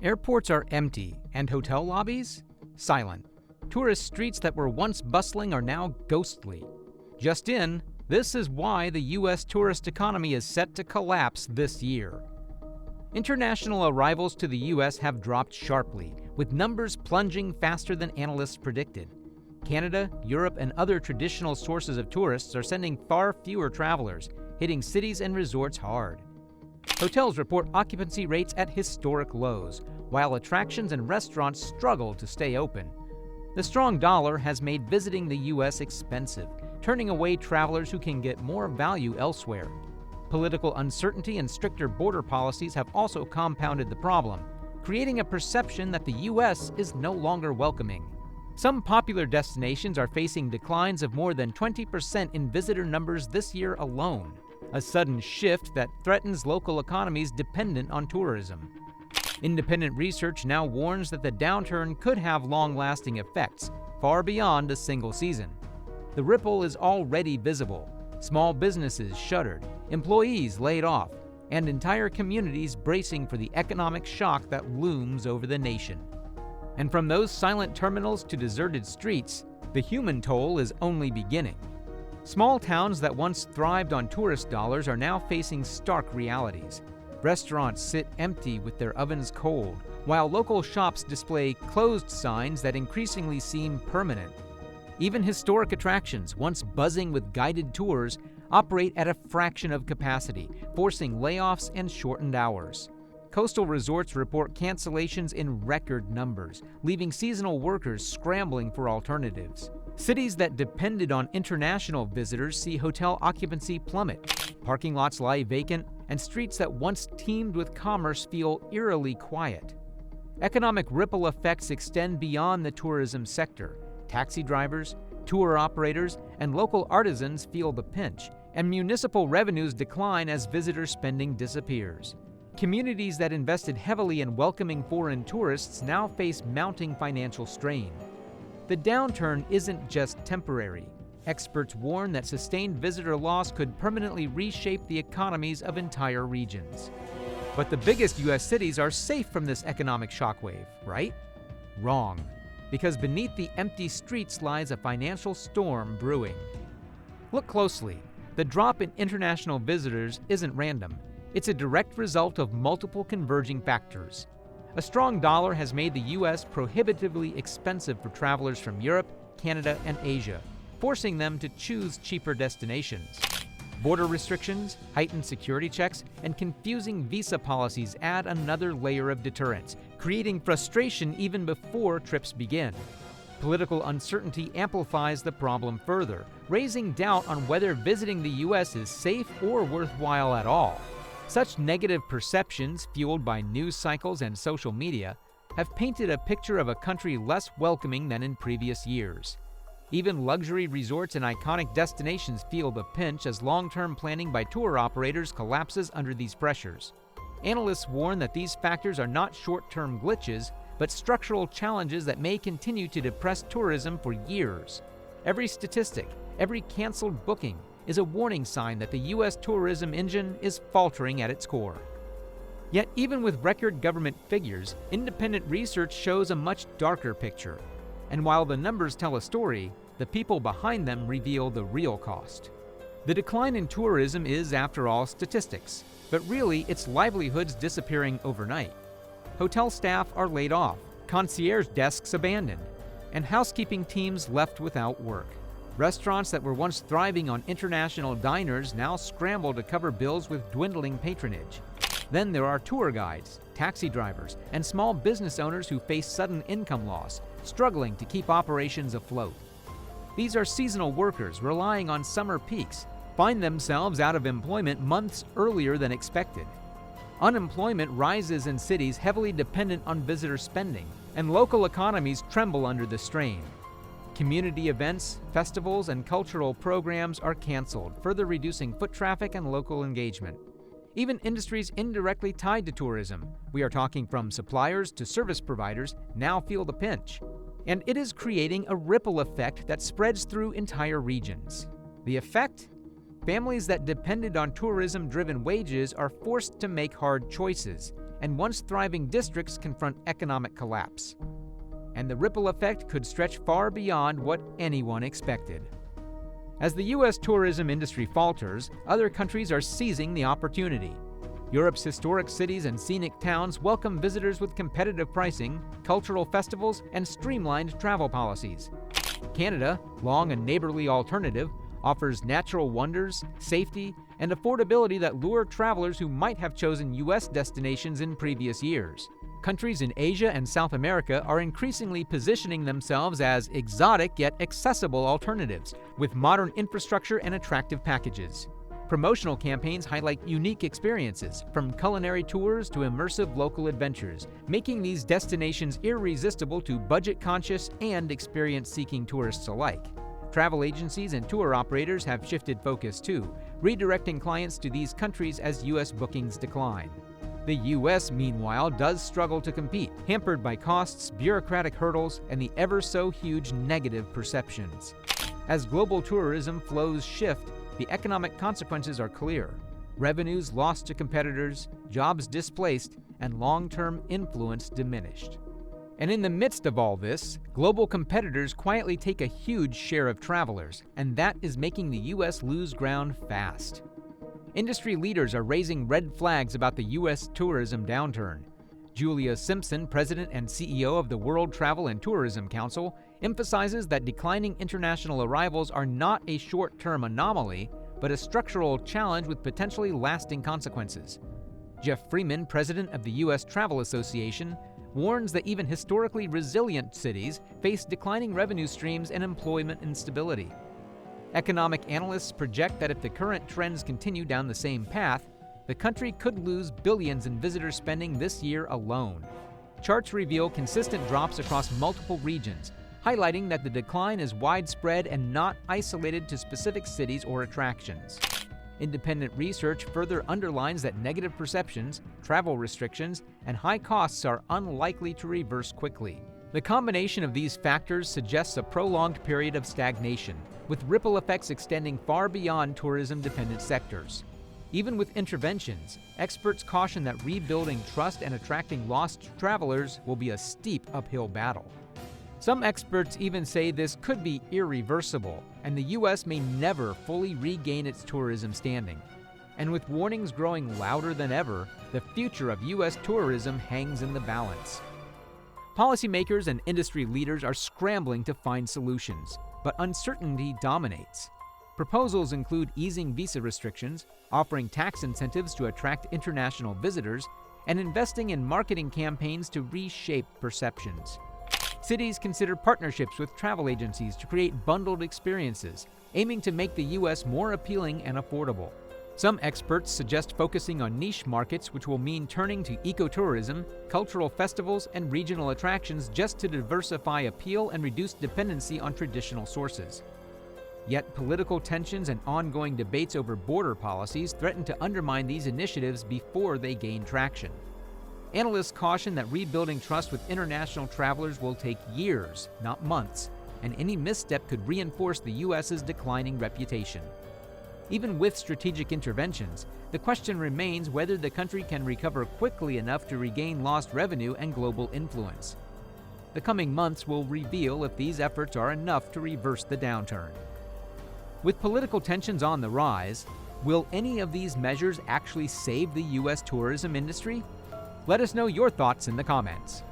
Airports are empty, and hotel lobbies? Silent. Tourist streets that were once bustling are now ghostly. Just in, this is why the U.S. tourist economy is set to collapse this year. International arrivals to the U.S. have dropped sharply, with numbers plunging faster than analysts predicted. Canada, Europe, and other traditional sources of tourists are sending far fewer travelers, hitting cities and resorts hard. Hotels report occupancy rates at historic lows, while attractions and restaurants struggle to stay open. The strong dollar has made visiting the U.S. expensive, turning away travelers who can get more value elsewhere. Political uncertainty and stricter border policies have also compounded the problem, creating a perception that the U.S. is no longer welcoming. Some popular destinations are facing declines of more than 20% in visitor numbers this year alone, a sudden shift that threatens local economies dependent on tourism. Independent research now warns that the downturn could have long-lasting effects, far beyond a single season. The ripple is already visible. Small businesses shuttered, employees laid off, and entire communities bracing for the economic shock that looms over the nation. And from those silent terminals to deserted streets, the human toll is only beginning. Small towns that once thrived on tourist dollars are now facing stark realities. Restaurants sit empty with their ovens cold, while local shops display closed signs that increasingly seem permanent. Even historic attractions, once buzzing with guided tours, operate at a fraction of capacity, forcing layoffs and shortened hours. Coastal resorts report cancellations in record numbers, leaving seasonal workers scrambling for alternatives. Cities that depended on international visitors see hotel occupancy plummet. Parking lots lie vacant, and streets that once teemed with commerce feel eerily quiet. Economic ripple effects extend beyond the tourism sector. Taxi drivers, tour operators, and local artisans feel the pinch, and municipal revenues decline as visitor spending disappears. Communities that invested heavily in welcoming foreign tourists now face mounting financial strain. The downturn isn't just temporary. Experts warn that sustained visitor loss could permanently reshape the economies of entire regions. But the biggest U.S. cities are safe from this economic shockwave, right? Wrong. Because beneath the empty streets lies a financial storm brewing. Look closely. The drop in international visitors isn't random. It's a direct result of multiple converging factors. A strong dollar has made the U.S. prohibitively expensive for travelers from Europe, Canada, and Asia, forcing them to choose cheaper destinations. Border restrictions, heightened security checks, and confusing visa policies add another layer of deterrence, creating frustration even before trips begin. Political uncertainty amplifies the problem further, raising doubt on whether visiting the U.S. is safe or worthwhile at all. Such negative perceptions, fueled by news cycles and social media, have painted a picture of a country less welcoming than in previous years. Even luxury resorts and iconic destinations feel the pinch as long-term planning by tour operators collapses under these pressures. Analysts warn that these factors are not short-term glitches, but structural challenges that may continue to depress tourism for years. Every statistic, every canceled booking, is a warning sign that the U.S. tourism engine is faltering at its core. Yet even with record government figures, independent research shows a much darker picture. And while the numbers tell a story, the people behind them reveal the real cost. The decline in tourism is, after all, statistics, but really it's livelihoods disappearing overnight. Hotel staff are laid off, concierge desks abandoned, and housekeeping teams left without work. Restaurants that were once thriving on international diners now scramble to cover bills with dwindling patronage. Then there are tour guides, taxi drivers, and small business owners who face sudden income loss, struggling to keep operations afloat. These are seasonal workers relying on summer peaks, find themselves out of employment months earlier than expected. Unemployment rises in cities heavily dependent on visitor spending, and local economies tremble under the strain. Community events, festivals, and cultural programs are canceled, further reducing foot traffic and local engagement. Even industries indirectly tied to tourism, we are talking from suppliers to service providers, now feel the pinch. And it is creating a ripple effect that spreads through entire regions. The effect? Families that depended on tourism-driven wages are forced to make hard choices, and once thriving districts confront economic collapse. And the ripple effect could stretch far beyond what anyone expected. As the U.S. tourism industry falters, other countries are seizing the opportunity. Europe's historic cities and scenic towns welcome visitors with competitive pricing, cultural festivals, and streamlined travel policies. Canada, long a neighborly alternative, offers natural wonders, safety, and affordability that lure travelers who might have chosen U.S. destinations in previous years. Countries in Asia and South America are increasingly positioning themselves as exotic yet accessible alternatives, with modern infrastructure and attractive packages. Promotional campaigns highlight unique experiences, from culinary tours to immersive local adventures, making these destinations irresistible to budget-conscious and experience-seeking tourists alike. Travel agencies and tour operators have shifted focus too, redirecting clients to these countries as U.S. bookings decline. The U.S., meanwhile, does struggle to compete, hampered by costs, bureaucratic hurdles, and the ever-so-huge negative perceptions. As global tourism flows shift, the economic consequences are clear: revenues lost to competitors, jobs displaced, and long-term influence diminished. And in the midst of all this, global competitors quietly take a huge share of travelers, and that is making the U.S. lose ground fast. Industry leaders are raising red flags about the U.S. tourism downturn. Julia Simpson, president and CEO of the World Travel and Tourism Council, emphasizes that declining international arrivals are not a short-term anomaly, but a structural challenge with potentially lasting consequences. Jeff Freeman, president of the U.S. Travel Association, warns that even historically resilient cities face declining revenue streams and employment instability. Economic analysts project that if the current trends continue down the same path, the country could lose billions in visitor spending this year alone. Charts reveal consistent drops across multiple regions, highlighting that the decline is widespread and not isolated to specific cities or attractions. Independent research further underlines that negative perceptions, travel restrictions, and high costs are unlikely to reverse quickly. The combination of these factors suggests a prolonged period of stagnation, with ripple effects extending far beyond tourism-dependent sectors. Even with interventions, experts caution that rebuilding trust and attracting lost travelers will be a steep uphill battle. Some experts even say this could be irreversible, and the U.S. may never fully regain its tourism standing. And with warnings growing louder than ever, the future of U.S. tourism hangs in the balance. Policymakers and industry leaders are scrambling to find solutions, but uncertainty dominates. Proposals include easing visa restrictions, offering tax incentives to attract international visitors, and investing in marketing campaigns to reshape perceptions. Cities consider partnerships with travel agencies to create bundled experiences, aiming to make the U.S. more appealing and affordable. Some experts suggest focusing on niche markets, which will mean turning to ecotourism, cultural festivals, and regional attractions just to diversify appeal and reduce dependency on traditional sources. Yet political tensions and ongoing debates over border policies threaten to undermine these initiatives before they gain traction. Analysts caution that rebuilding trust with international travelers will take years, not months, and any misstep could reinforce the U.S.'s declining reputation. Even with strategic interventions, the question remains whether the country can recover quickly enough to regain lost revenue and global influence. The coming months will reveal if these efforts are enough to reverse the downturn. With political tensions on the rise, will any of these measures actually save the U.S. tourism industry? Let us know your thoughts in the comments.